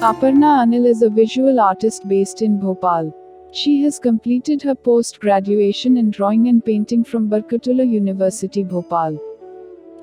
Aparna Anil is a visual artist based in Bhopal. She has completed her post-graduation in drawing and painting from Barkatullah University, Bhopal.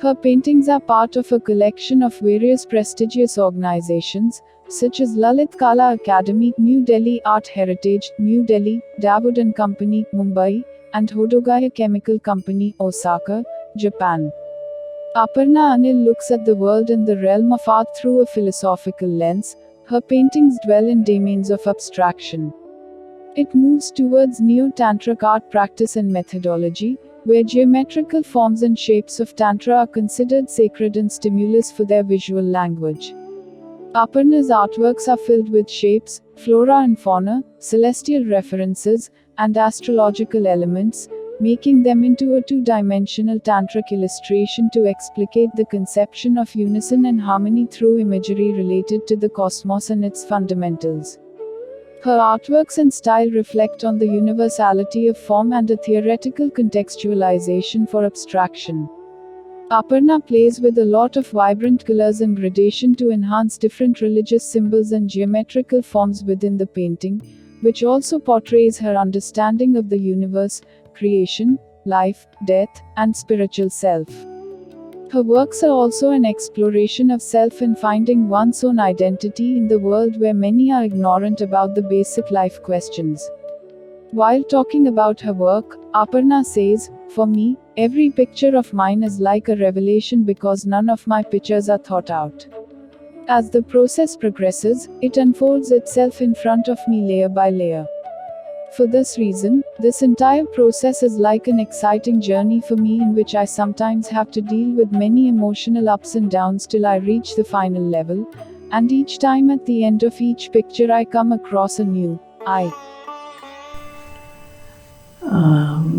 Her paintings are part of a collection of various prestigious organizations, such as Lalit Kala Academy, New Delhi Art Heritage, New Delhi, Dawood and Company, Mumbai, and Hodogaya Chemical Company, Osaka, Japan. Aparna Anil looks at the world in the realm of art through a philosophical lens. Her paintings dwell in domains of abstraction. It moves towards neo-tantric art practice and methodology, where geometrical forms and shapes of tantra are considered sacred and stimulus for their visual language. Aparna's artworks are filled with shapes, flora and fauna, celestial references, and astrological elements, making them into a two-dimensional tantric illustration to explicate the conception of unison and harmony through imagery related to the cosmos and its fundamentals. Her artworks and style reflect on the universality of form and a theoretical contextualization for abstraction. Aparna plays with a lot of vibrant colors and gradation to enhance different religious symbols and geometrical forms within the painting, which also portrays her understanding of the universe, creation, life, death, and spiritual self. Her works are also an exploration of self and finding one's own identity in the world where many are ignorant about the basic life questions. While talking about her work, Aparna says, "For me, every picture of mine is like a revelation because none of my pictures are thought out. As the process progresses, it unfolds itself in front of me layer by layer. For this reason, this entire process is like an exciting journey for me in which I sometimes have to deal with many emotional ups and downs till I reach the final level, and each time at the end of each picture I come across a new I."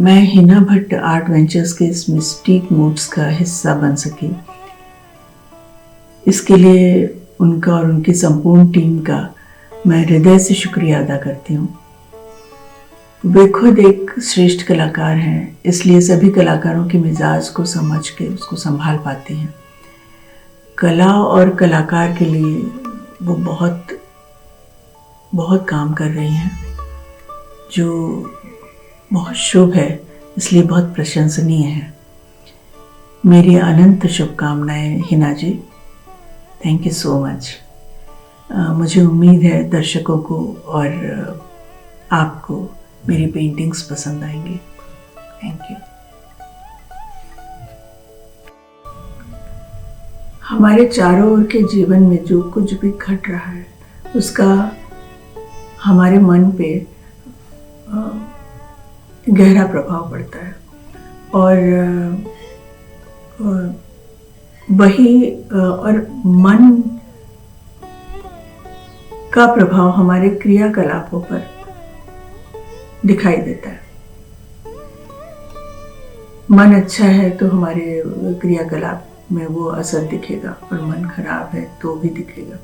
मैं Hina Bhatt art ventures के इस mistake moods का हिस्सा बन सकी, इसके लिए उनका और उनकी संपूर्ण टीम का मैं हृदय से शुक्रिया अदा करती हूँ। वे खुद एक श्रेष्ठ कलाकार हैं, इसलिए सभी कलाकारों के मिजाज को समझ के उसको संभाल पाती हैं। कला और कलाकार के लिए वो बहुत बहुत काम कर रही हैं, जो बहुत शुभ है, इसलिए बहुत प्रशंसनीय है। मेरी अनंत शुभकामनाएं Hina ji. Thank you so much. मुझे उम्मीद है दर्शकों को और आपको मेरी पेंटिंग्स पसंद आएंगी। Thank you. हमारे चारों ओर के जीवन में जो कुछ भी घट रहा है, उसका हमारे मन पे गहरा प्रभाव पड़ता है, और मन का प्रभाव हमारे क्रियाकलापों पर दिखाई देता है। मन अच्छा है तो हमारे क्रियाकलाप में वो असर दिखेगा, और मन खराब है तो भी दिखेगा।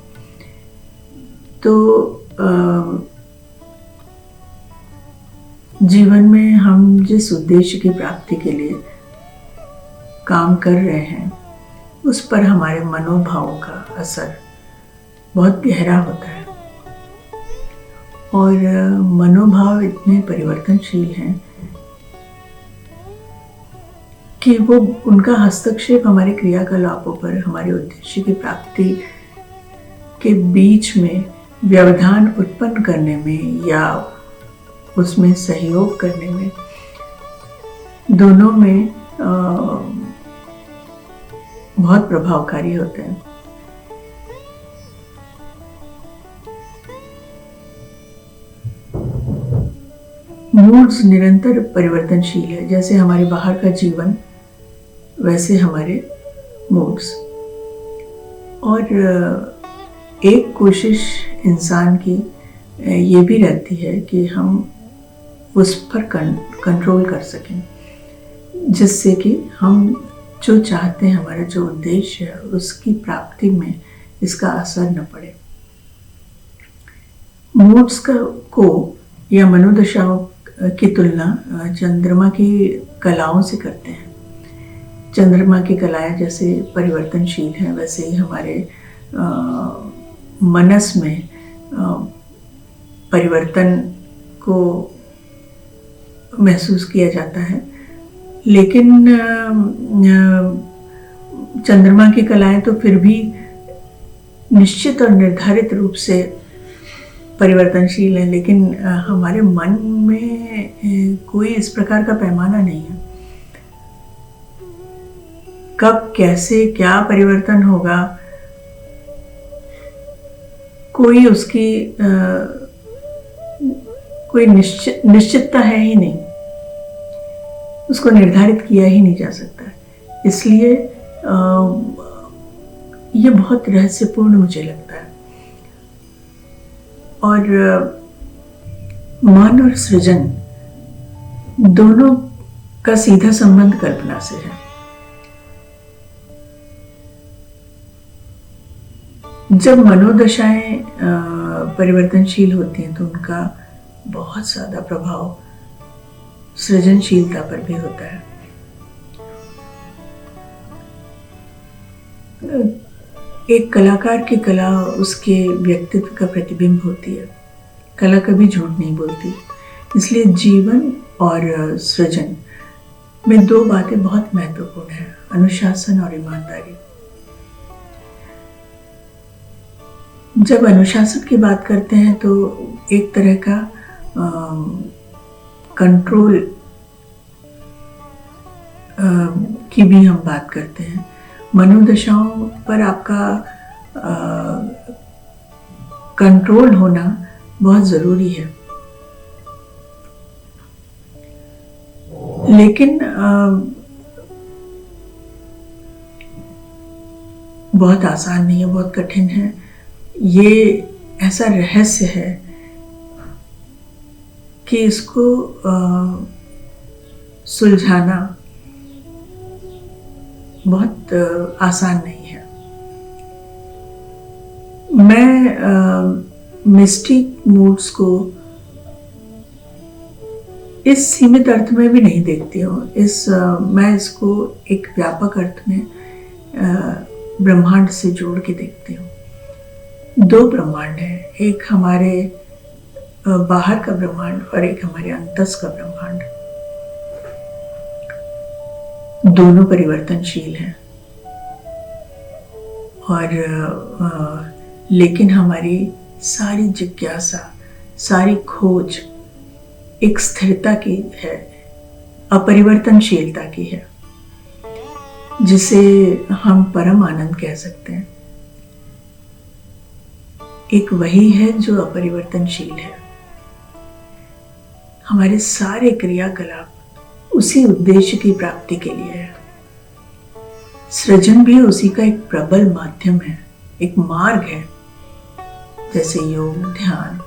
तो जीवन में हम जिस उद्देश्य की प्राप्ति के लिए काम कर रहे हैं, उस पर हमारे मनोभावों का असर बहुत गहरा होता है, और मनोभाव इतने परिवर्तनशील हैं कि वो उनका हस्तक्षेप हमारे क्रियाकलापों पर हमारे उद्देश्य की प्राप्ति के बीच में व्यवधान उत्पन्न करने में या उसमें सहयोग करने में, दोनों में बहुत प्रभावकारी होते हैं। मूड्स निरंतर परिवर्तनशील है। जैसे हमारे बाहर का जीवन, वैसे हमारे मूड्स। और एक कोशिश इंसान की ये भी रहती है कि हम उस पर कंट्रोल कर सकें, जिससे कि हम जो चाहते हैं, हमारा जो उद्देश्य है, उसकी प्राप्ति में इसका असर न पड़े। मूड्स को या मनोदशाओं की तुलना चंद्रमा की कलाओं से करते हैं। चंद्रमा की कलाएं जैसे परिवर्तनशील हैं, वैसे ही हमारे मनस में परिवर्तन को महसूस किया जाता है। लेकिन चंद्रमा की कलाएं तो फिर भी निश्चित और निर्धारित रूप से परिवर्तनशील है, लेकिन हमारे मन में कोई इस प्रकार का पैमाना नहीं है। कब कैसे क्या परिवर्तन होगा, कोई उसकी कोई निश्चितता है ही नहीं, उसको निर्धारित किया ही नहीं जा सकता। इसलिए ये बहुत रहस्यपूर्ण मुझे लगता है। और मन और सृजन दोनों का सीधा संबंध कल्पना से है। जब मनोदशाएं परिवर्तनशील होती हैं तो उनका बहुत ज्यादा प्रभाव सृजनशीलता पर भी होता है। एक कलाकार की कला उसके व्यक्तित्व का प्रतिबिंब होती है। कला कभी झूठ नहीं बोलती। इसलिए जीवन और सृजन में दो बातें बहुत महत्वपूर्ण हैं, अनुशासन और ईमानदारी। जब अनुशासन की बात करते हैं तो एक तरह का कंट्रोल की भी हम बात करते हैं। मनोदशाओं पर आपका कंट्रोल होना बहुत जरूरी है, लेकिन बहुत आसान नहीं है, बहुत कठिन है। ये ऐसा रहस्य है कि इसको सुलझाना बहुत आसान नहीं है। मैं मिस्टिक मूड्स को इस सीमित अर्थ में भी नहीं देखती हूँ। मैं इसको एक व्यापक अर्थ में ब्रह्मांड से जोड़ के देखती हूँ। दो ब्रह्मांड हैं, एक हमारे बाहर का ब्रह्मांड और एक हमारे अंतस का ब्रह्मांड। दोनों परिवर्तनशील हैं और लेकिन हमारी सारी जिज्ञासा, सारी खोज एक स्थिरता की है, अपरिवर्तनशीलता की है, जिसे हम परम आनंद कह सकते हैं। एक वही है जो अपरिवर्तनशील है। हमारे सारे क्रियाकलाप उसी उद्देश्य की प्राप्ति के लिए है। सृजन भी उसी का एक प्रबल माध्यम है, एक मार्ग है। जैसे योग, ध्यान,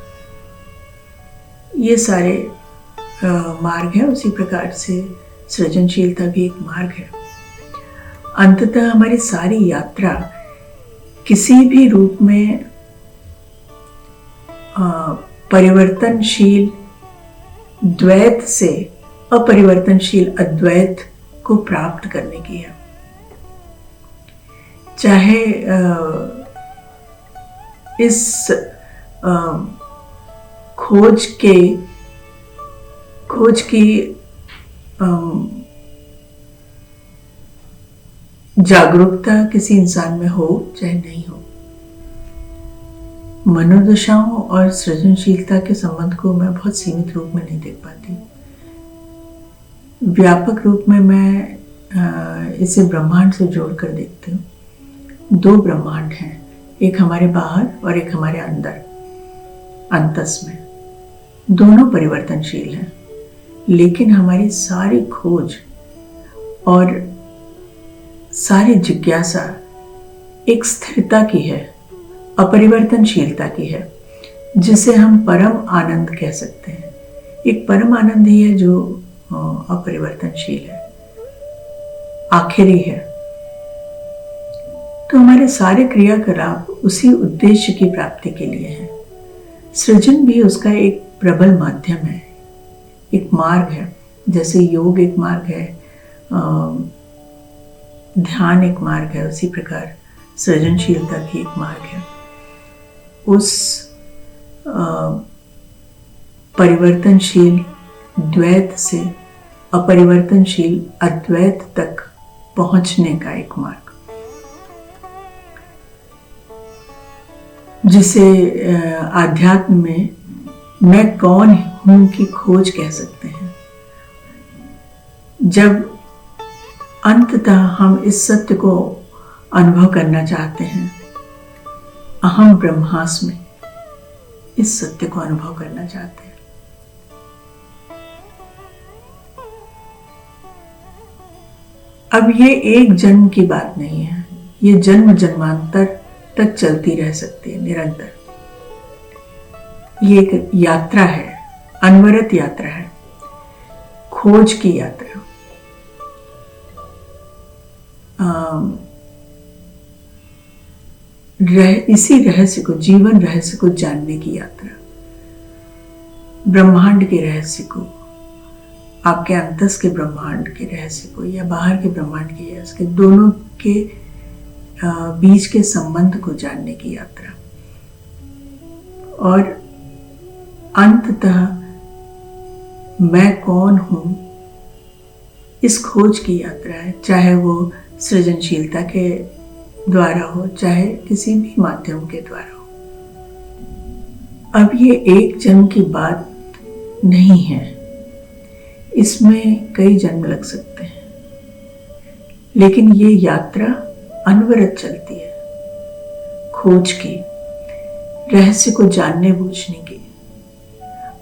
ये सारे मार्ग है, उसी प्रकार से सृजनशीलता भी एक मार्ग है। अंततः हमारी सारी यात्रा किसी भी रूप में परिवर्तनशील द्वैत से अपरिवर्तनशील अद्वैत को प्राप्त करने की है। चाहे इस खोज की जागरूकता किसी इंसान में हो चाहे नहीं हो। मनोदशाओं और सृजनशीलता के संबंध को मैं बहुत सीमित रूप में नहीं देख पाती। व्यापक रूप में मैं इसे ब्रह्मांड से जोड़कर देखती हूँ। दो ब्रह्मांड हैं, एक हमारे बाहर और एक हमारे अंदर, अंतस में। दोनों परिवर्तनशील हैं, लेकिन हमारी सारी खोज और सारी जिज्ञासा एक स्थिरता की है, अपरिवर्तनशीलता की है, जिसे हम परम आनंद कह सकते हैं। एक परम आनंद ही है जो अपरिवर्तनशील है, आखिरी है। तो हमारे सारे क्रियाकलाप उसी उद्देश्य की प्राप्ति के लिए हैं। सृजन भी उसका एक प्रबल माध्यम है, एक मार्ग है। जैसे योग एक मार्ग है, ध्यान एक मार्ग है, उसी प्रकार सृजनशीलता भी एक मार्ग है। उस परिवर्तनशील द्वैत से अपरिवर्तनशील अद्वैत तक पहुंचने का एक मार्ग, जिसे आध्यात्म में मैं कौन हूं की खोज कह सकते हैं। जब अंततः हम इस सत्य को अनुभव करना चाहते हैं, अहम ब्रह्मास्मि, इस सत्य को अनुभव करना चाहते हैं, अब ये एक जन्म की बात नहीं है, ये जन्म जन्मांतर तक चलती रह सकती है, निरंतर। ये एक यात्रा है, अनवरत यात्रा है, खोज की यात्रा। इसी रहस्य को, जीवन रहस्य को जानने की यात्रा, ब्रह्मांड के रहस्य को, आपके अंतस के ब्रह्मांड के रहस्य को या बाहर के ब्रह्मांड के रहस्य के, दोनों के बीच के संबंध को जानने की यात्रा। और अंततः मैं कौन हूं, इस खोज की यात्रा है, चाहे वो सृजनशीलता के द्वारा हो, चाहे किसी भी माध्यम के द्वारा हो। अब ये एक जन्म की बात नहीं है, इसमें कई जन्म लग सकते हैं, लेकिन ये यात्रा अनवरत चलती है, खोज की, रहस्य को जानने बूझने की,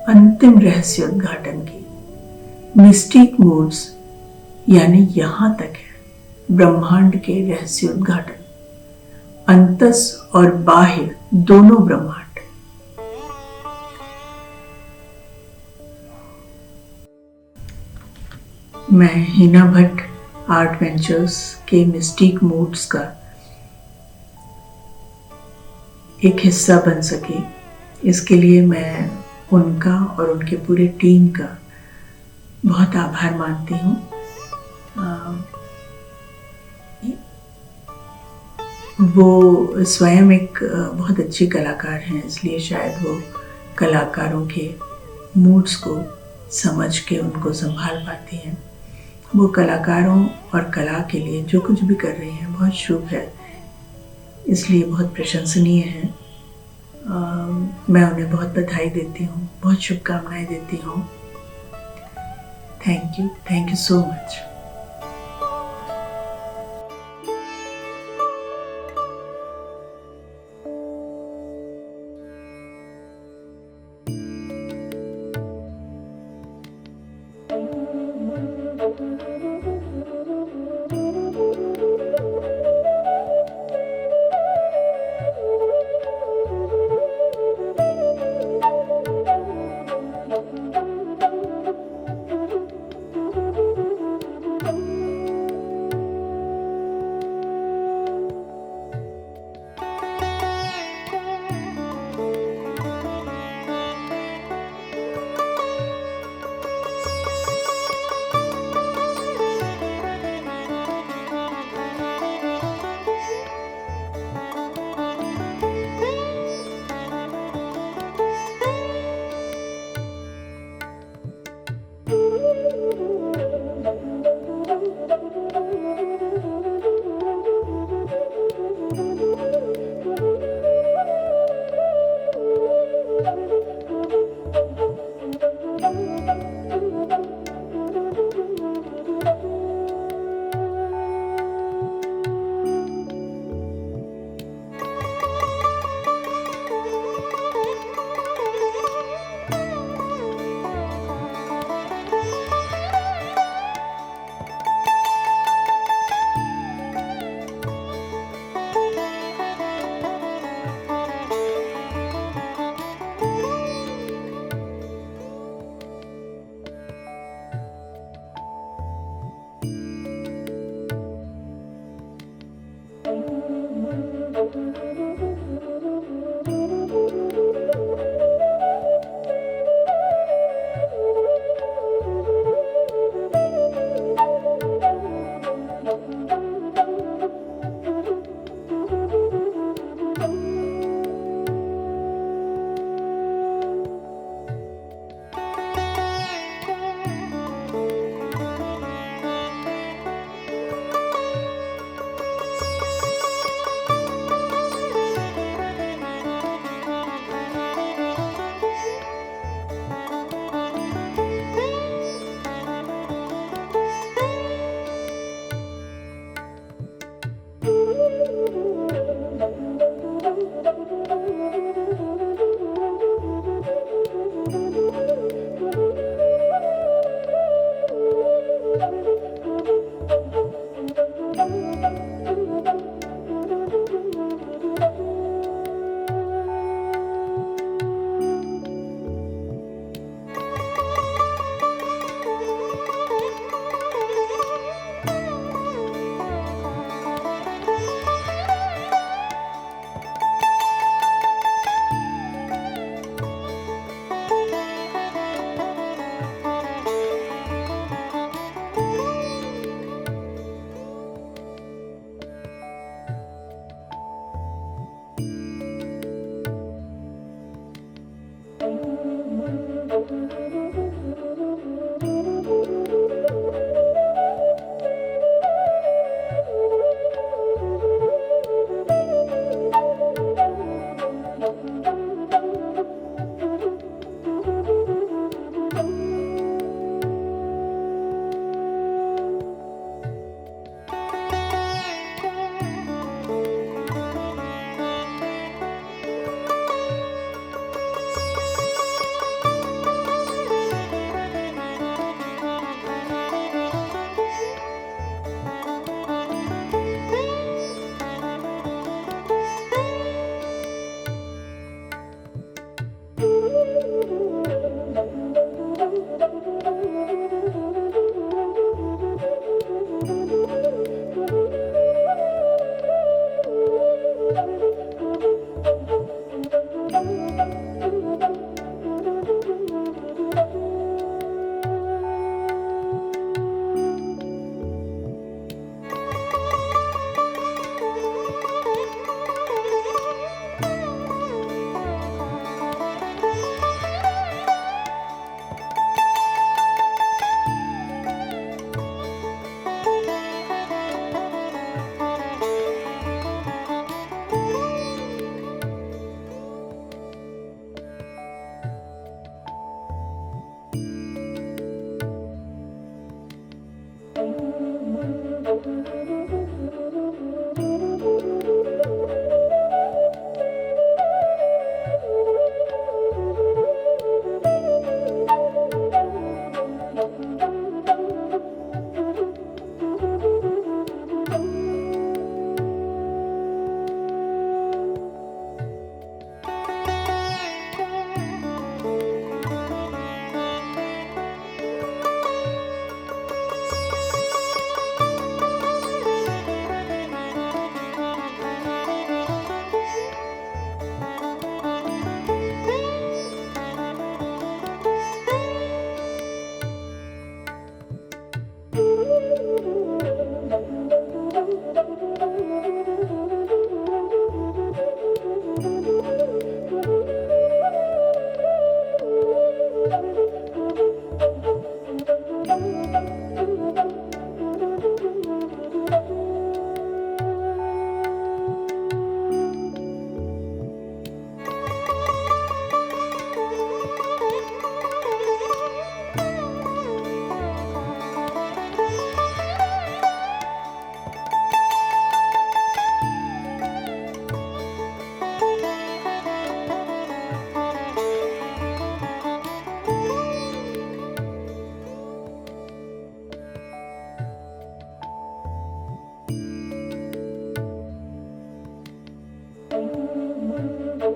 अंतिम रहस्य उद्घाटन की। मिस्टिक मोड्स यानी यहां तक है ब्रह्मांड के रहस्य उद्घाटन, अंतस और बाह्य दोनों ब्रह्मांड। मैं हिना भट्ट आर्ट वेंचर्स के मिस्टिक मोड्स का एक हिस्सा बन सके, इसके लिए मैं उनका और उनके पूरे टीम का बहुत आभार मानती हूँ। वो स्वयं एक बहुत अच्छी कलाकार हैं, इसलिए शायद वो कलाकारों के मूड्स को समझ के उनको संभाल पाती हैं। वो कलाकारों और कला के लिए जो कुछ भी कर रही हैं बहुत शुभ है, इसलिए बहुत प्रशंसनीय है। मैं उन्हें बहुत बधाई देती हूँ, बहुत शुभकामनाएं देती हूँ। Thank you so much.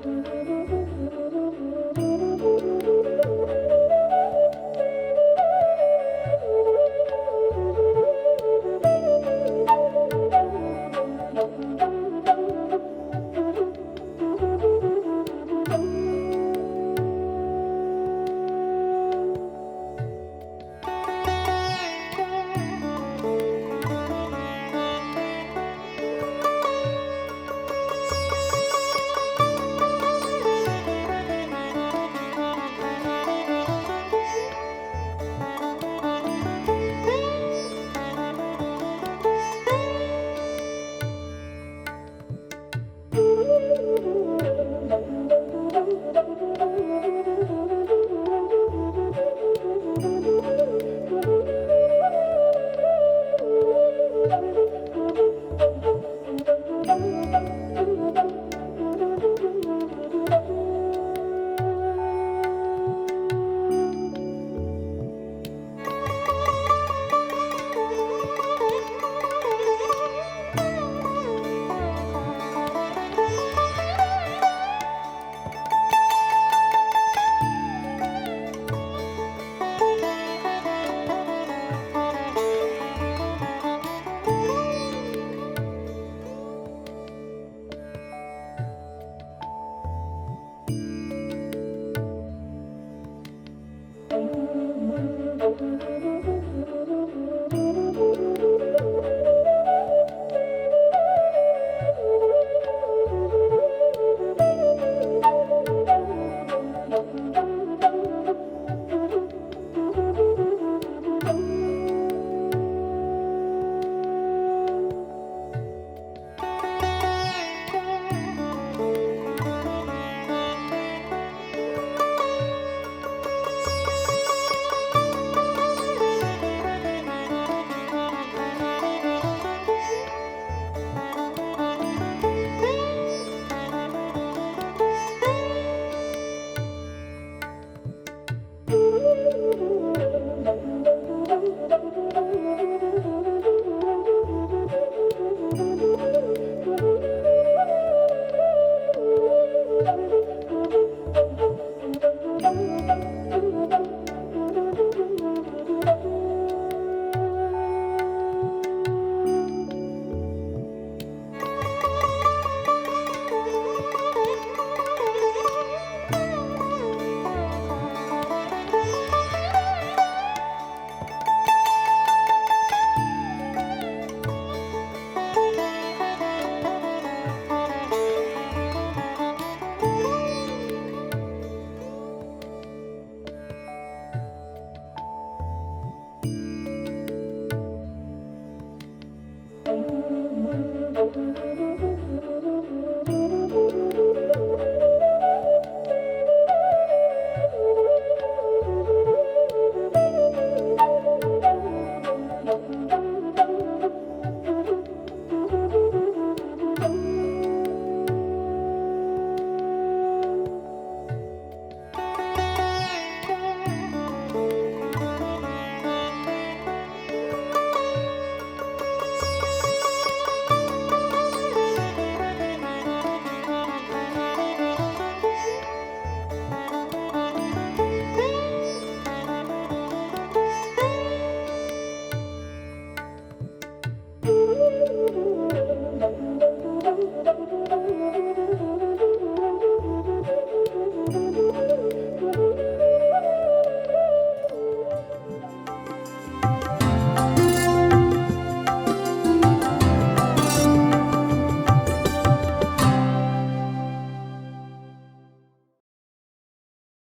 हैं।